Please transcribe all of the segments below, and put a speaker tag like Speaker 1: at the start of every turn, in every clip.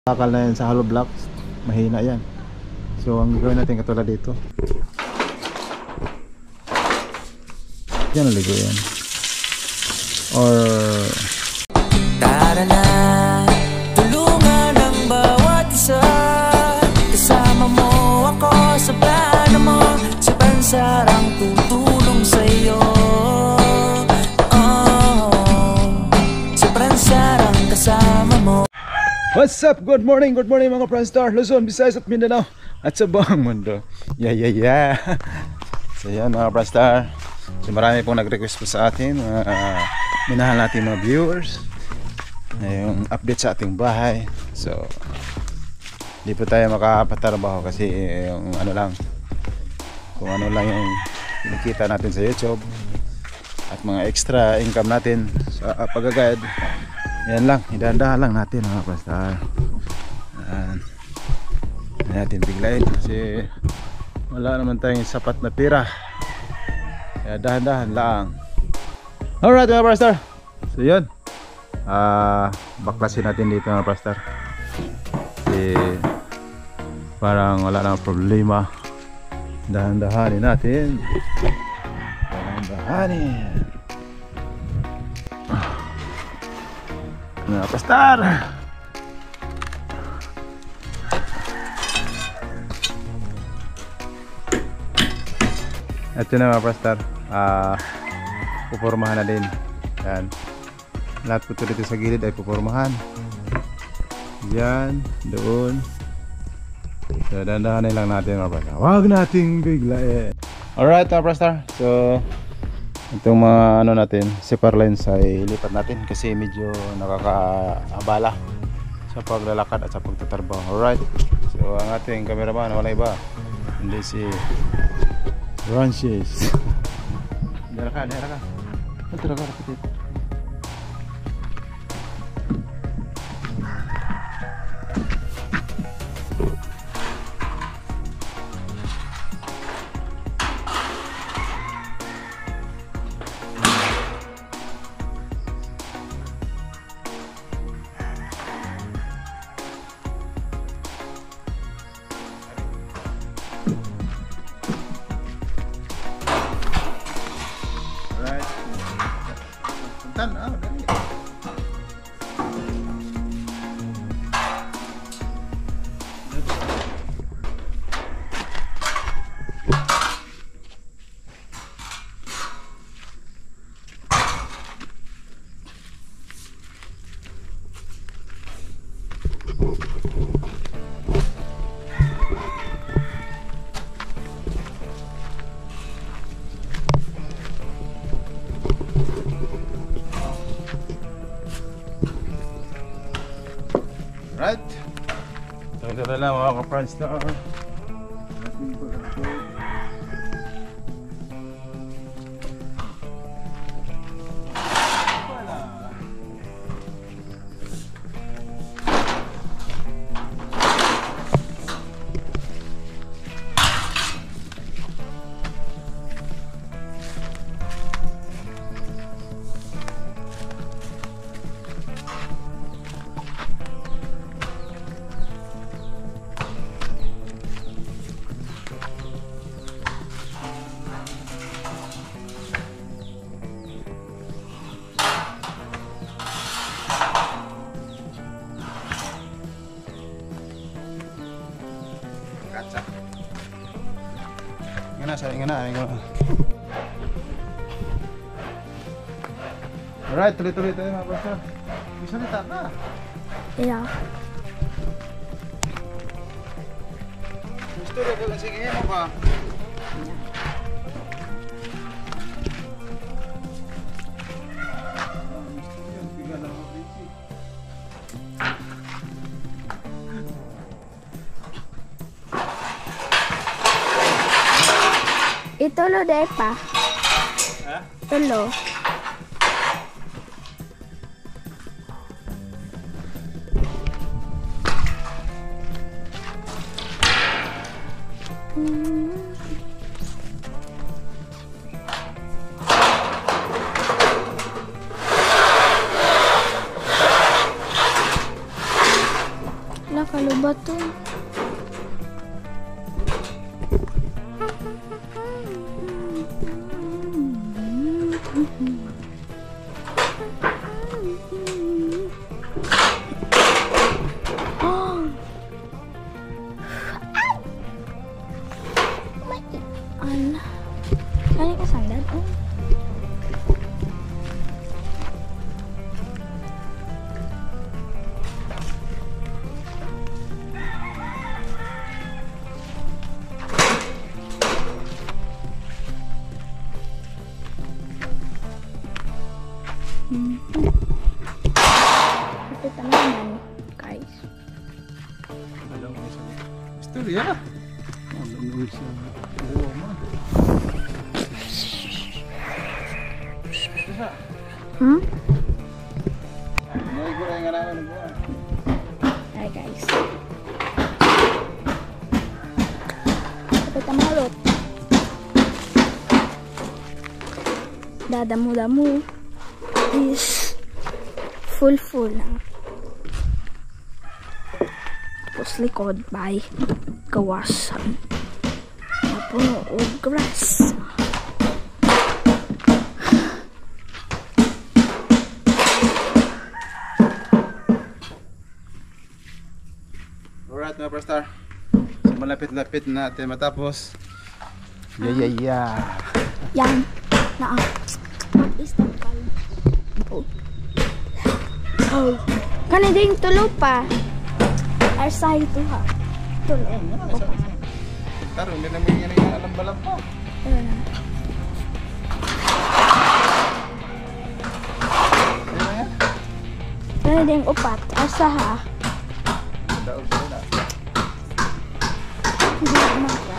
Speaker 1: Bakal na yan sa hollow blocks, mahina yan. So ang gagawin natin katulad dito, yan naligo yan. Or
Speaker 2: tara na, tulungan ang bawat isa. Kasama mo ako sa plano mo, si Pansarang tutulong sa'yo. Si Pansarang kasama mo.
Speaker 1: what's up? Good morning mga Pranstar, Luzon, Visayas at Mindanao at sa buong mundo. Yeah. So yan mga Pranstar, so marami pong nag-request po sa atin, minahal natin mga viewers, yung update sa ating bahay. So hindi po tayo makapatrabaho kasi yung ano lang, kung ano lang yung kinikita natin sa YouTube at mga extra income natin sa pag-guide. Yan lang, idandahan lang natin mga Pranstar. Hindi natin biglayin kasi wala naman tayong sapat na pira. Kaya dahan-dahan lang. Alright mga Pranstar, so yun, baklasin natin dito mga Pranstar kasi parang wala namang problema. Dahan-dahanin natin, dahan-dahanin mga Pranstar. Ito na mga Pranstar, pupormahan na din. Yan, lahat po dito sa gilid ay pupormahan. Yan, doon. So dandahanin lang natin mga Pranstar, huwag nating biglain. Alright mga Pranstar, so itong mga ano natin, separ lines ay lipat natin kasi medyo nakakaabala sa paglalakad at sa pagtatrabaho. Alright, so ang ating cameraman wala iba hindi si Francis. Dara ka kapatid. Dali. Right, so ito na lang mga ka-Pranstar. Ingana. Alright, tuloy-tuloy tayo mga Pranstar. Bisa nita ka?
Speaker 3: Yeah.
Speaker 1: Gusto rin ko sige mo pa.
Speaker 3: Itulo deh pa.
Speaker 1: Hah?
Speaker 3: Tulo. Ala, kalubat to. Ala. Kaya ka sandal, oh. Ito naman, guys.
Speaker 1: Istorya.
Speaker 3: Hmm? Ay, guys. Ito malot. Dadamu-damu is full na. Tapos likod by kawasan. Napuno o grass.
Speaker 1: Alright mga Prastar, so malapit-lapit na natin matapos. Yeah.
Speaker 3: Yan. Naa. What is that called? Oh. Kani ding tulo pa. Arsay to ha. Tulo.
Speaker 1: Taro, hindi naman yan yung alam-balam pa.
Speaker 3: Kani ding upat. Arsa ha.
Speaker 1: Daog sila na.
Speaker 3: Hindi naman ka.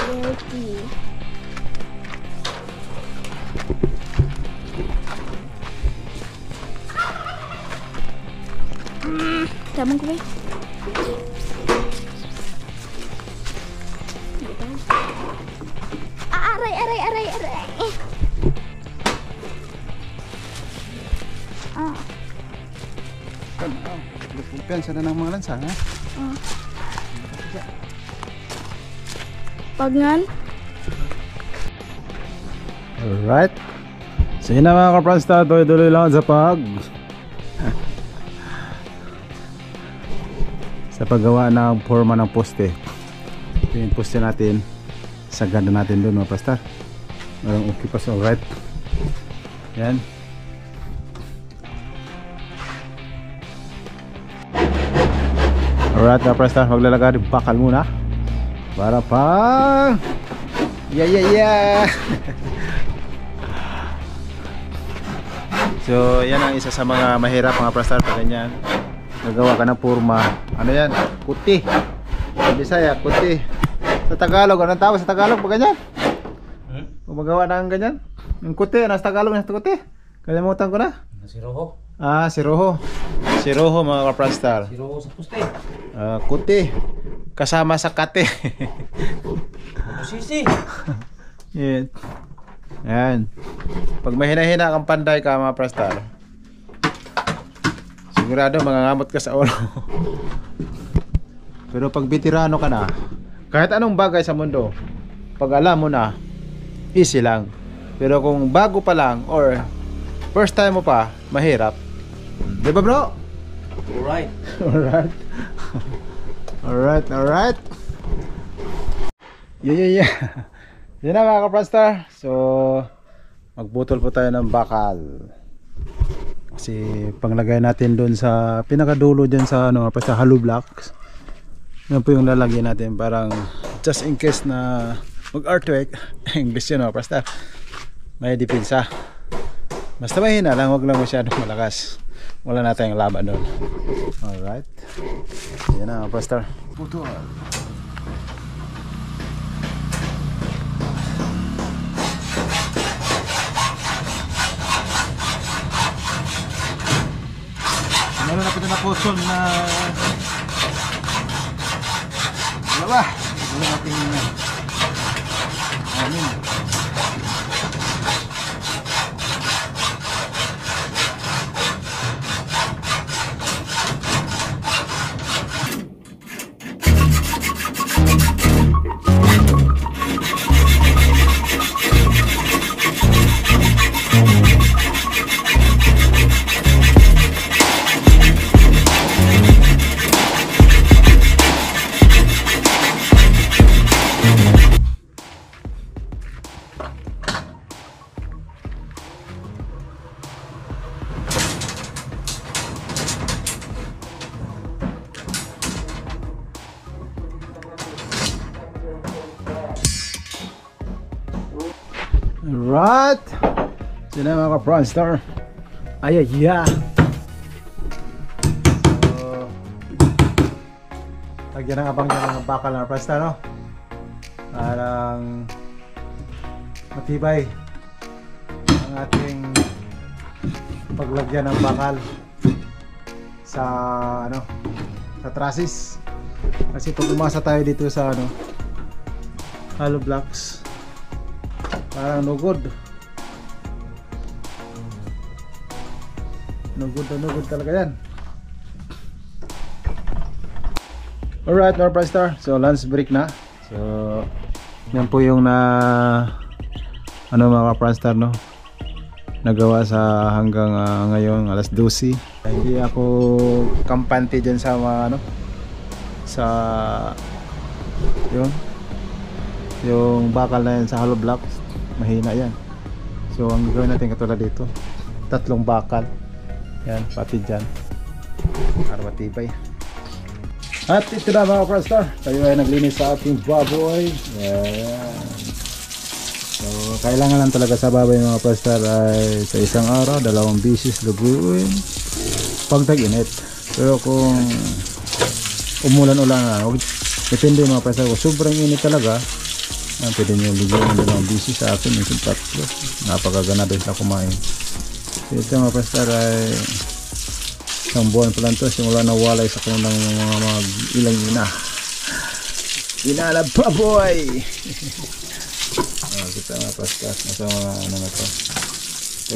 Speaker 3: Dirty. Tamang ko ba? Aray.
Speaker 1: Kumpiyansa na ng mga lansa, ha?
Speaker 3: Pagngan.
Speaker 1: Alright. So yun na mga ka-Prastar, tuloy lang sa paggawa ng forma ng poste. Ito yung poste natin. Sagada natin doon mga Prastar. Okay pa, so alright. Yan. Alright mga Prastar, maglalagay bakal muna para pang yeah. So yan ang isa sa mga mahirap mga Prastar pag ganyan gagawa ka ng forma. Ano yan? Kuti. Sa Bisaya, kuti. Sa Tagalog, anong tawag sa Tagalog pag ganyan? Kung magawa ng ganyan? Yung kuti, ano sa Tagalog na kuti? Kalimutan ko na.
Speaker 4: Si Roho.
Speaker 1: Si Roho. Si Roho mga ka-Prastar.
Speaker 4: Si Roho sa poste.
Speaker 1: Kuti. Kasama sa kate.
Speaker 4: Sisi.
Speaker 1: Yan. Yan. Pag mahina-hina kang panday ka mga Prastar, sigurado mangangamot ka sa ulo. Pero pag veterano ka na, kahit anong bagay sa mundo, pag alam mo na, easy lang. Pero kung bago pa lang or first time mo pa, mahirap. Diba bro?
Speaker 4: Alright.
Speaker 1: Alright. Yeah. Yan na mga ka-Prastar. So magbutol po tayo ng bakal. Kasi panglagay natin doon sa pinakadulo dyan sa sa hollow blocks. Yan po yung lalagyan natin, parang just in case na mag-earthquake. English yun mga Prastar. May depensa. Basta mahina lang, wag lang masyadong malakas. Wala na tayong laban doon. Alright. Yan na mga Prastar. Putol. Meron na pito na kusol na dalawa. Ito natin hangin. Alright, yun na mga ka-Bronze Star. Ayaya. So, lagyan ng abang dyan ng bakal na Bronze Star, no? Parang matibay ang ating paglagyan ng bakal sa ano, sa trusses. Kasi pag umasa tayo dito sa ano, hollow blocks, parang no good. No good talaga yan. Alright mga Bronze Star, so lunch break na. So yan po yung ano mga Bronze Star, no, nagawa sa hanggang ngayon alas 12. Hindi ako kampante dyan sa mga ano, sa yung bakal na yan sa hollow blocks, mahina yan. So ang gagawin natin katulad dito, 3 bakal yan, pati dyan para matibay. At ito na mga Bronze Star, tayo ay naglinis sa ating baboy. Yan. So kailangan lang talaga sa baboy mga Bronze Star ay sa isang araw 2 beses luguin pag tag-init. Pero kung umulan-ulan na, depende mga Bronze Star, kung sobrang init talaga, pwede nyo luguin ng 2 beses. Sa akin yung 3, napakagana doon sa kumain. So ito mga Bronze Star ay isang buwan pa lang ito, simula na walay sa kanilang mga ilang inalab pa boy. Kita mga Bronze Star, nasa mga ano na ito,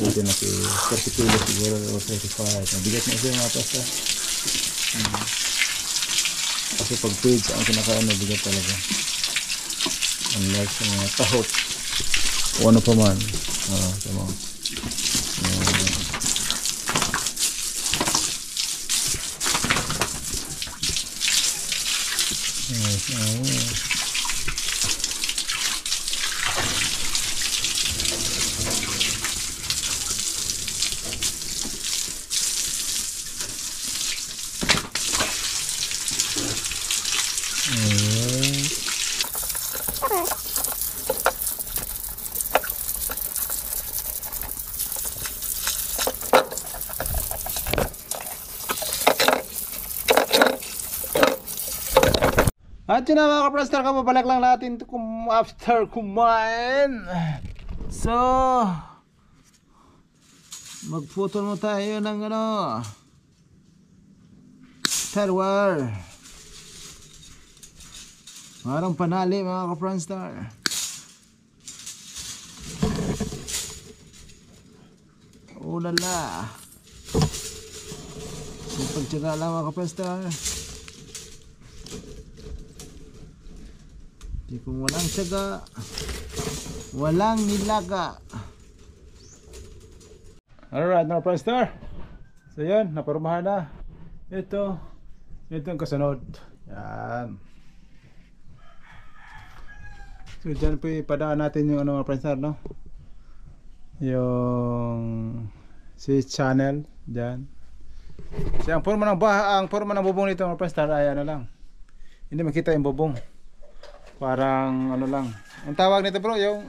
Speaker 1: dito na si 30 kilo siguro o 35. Mabigat na ito mga Bronze Star. Kasi pag page ang kinakain, mabigat talaga, unlike sa mga tahot o ano pa man. Sa mga at yun na mga ka-Bronze Star, kapabalik lang natin after kumain. So magputol mo tayo ng ano, terware. Parang panali mga ka-Bronze Star. Ulala, pagtsaga lang mga ka-Bronze Star. Di kung walang tiyaga, walang nilaga. Alright mga Bronze Star, so yun, naparumahan na. Ito ang kasunod. Yan. So dyan po ipadaan natin yung ano mga Bronze Star, no, yung si channel dyan. So ang forma ng bubong nito mga Bronze Star ay ano lang, hindi makita yung bubong. Parang ano lang, ang tawag nito bro, yung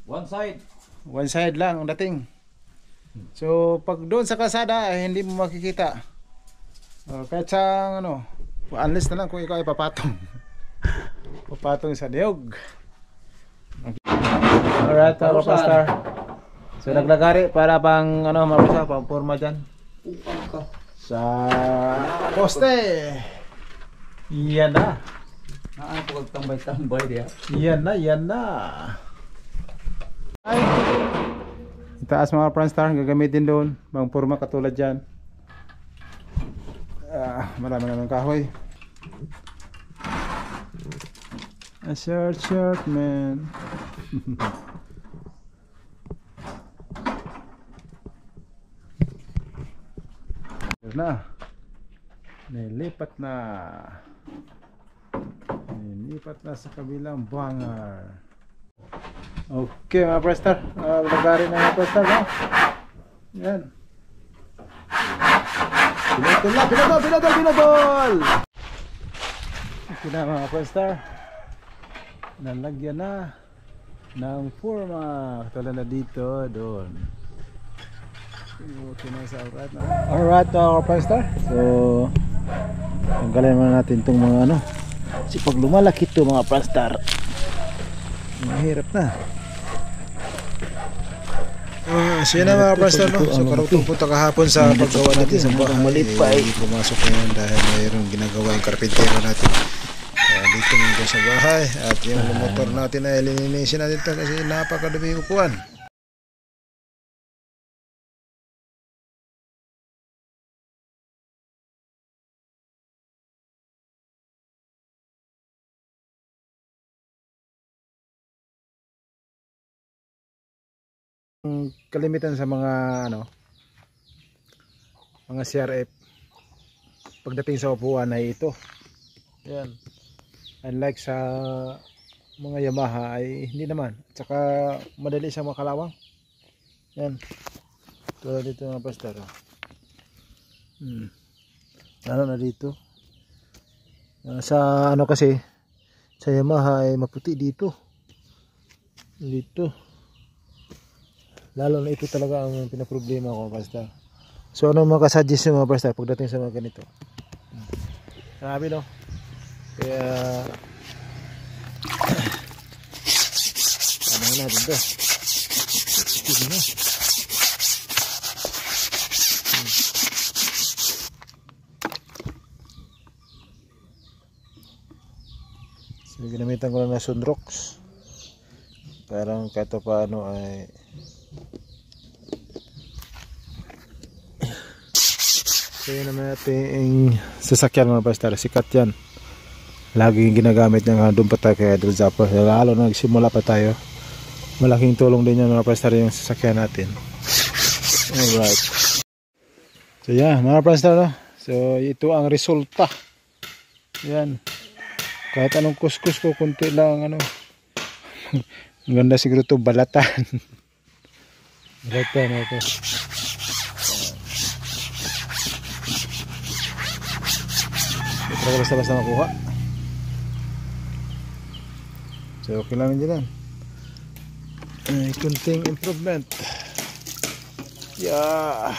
Speaker 1: one side lang ang dating. So pag doon sa kalsada ay hindi mo makikita. Kahit sa ano, unless na lang kung ikaw ay papatong papatong sa niyog. Alright mga Bronze Star, so naglagari para pang ano mga pang forma dyan sa poste. Yan na.
Speaker 4: Tambay-tambay dia.
Speaker 1: Yan na. Sa taas mga Franstar, gagamitin doon bang forma katulad dyan. Marami naman kahoy. A short man. Yun na. Nilipat na. Nilipat na sa kabilang buhangar. Okay mga Prestar, lagarin na mga Prestar, no? Yan. Pinatol! Okay na mga Prestar, nalagyan na ng forma katulad na dito, doon. Okay na sa alright na. Alright mga Prestar, so tanggalin muna natin itong mga ano, kasi pag lumalaki ito mga Prestar, mahirap na. So yun na mga Prestar, no? So karugtong punta kahapon sa paggawa natin sa bahay. Maliit pa eh. Pumasok na yun dahil mayroong ginagawa yung karpintero natin. Dito nito sa bahay. At yung motor natin ay linisin natin ito kasi napakadami upuan. Kalimitan sa mga ano, mga CRF pagdating sa upuan ay ito. Yan. Unlike sa mga Yamaha ay hindi naman. Tsaka madali siyang makalawang. Yan. Tulad dito mga Pastor. Ano na dito? Sa ano kasi sa Yamaha ay maputi dito. Dito. Lalo na ito talaga ang pinaproblema ko, Pastor. So ano mga kasuggest nyo mga Pastor pagdating sa mga ganito? Sabi no? Kaya ano natin ito? Sige na. So ginamitan ko lang na Sunrox. Parang kahit paano ay so yun naman natin sasakyan mga Pastor, sikat yan, laging ginagamit niya doon pa tayo kay Idol Zapper, lalo na nagsimula pa tayo, malaking tulong din yan mga Pastor yung sasakyan natin. Alright, so yan mga Pastor, no? So ito ang resulta. Yan, kahit anong kuskus ko kunti lang ano. Ang ganda siguro ito balatan. Balatan ito. Ito basta-basta makuha. So okay lang din yan. Kunting improvement. Yeah.